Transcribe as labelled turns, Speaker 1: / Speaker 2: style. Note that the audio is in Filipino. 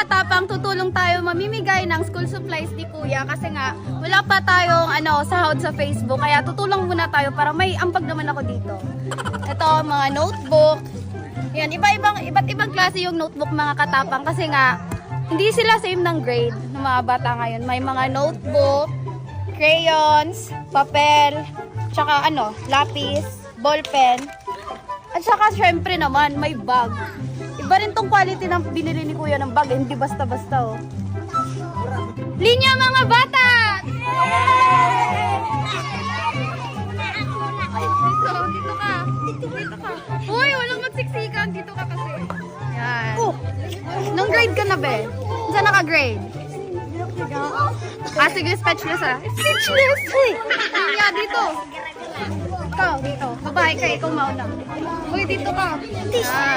Speaker 1: katapang, tutulong tayo mamimigay ng school supplies ni Kuya kasi nga wala pa tayong sahod sa Facebook. Kaya tutulong muna tayo para may ambag naman ako dito. Ito, mga notebook. Yan, iba't ibang klase yung notebook mga katapang kasi nga hindi sila same ng grade ng mga bata ngayon. May mga notebook, crayons, papel, tsaka lapis, ballpen. At saka syempre naman, may bag. Iba rin tong quality ng binili ni Kuya ng bag, hindi basta-basta oh. Linya mga bata! So, dito ka. Dito ka. Uy, walang magsiksikan. Dito ka kasi. Yan. Nung grade ka na, be? Saan naka-grade? Sige, speechless ah. Speechless! Uy! Yeah, dito. Ikaw, dito. Babae ka, ikaw mauna. Uy, dito ka. Yan.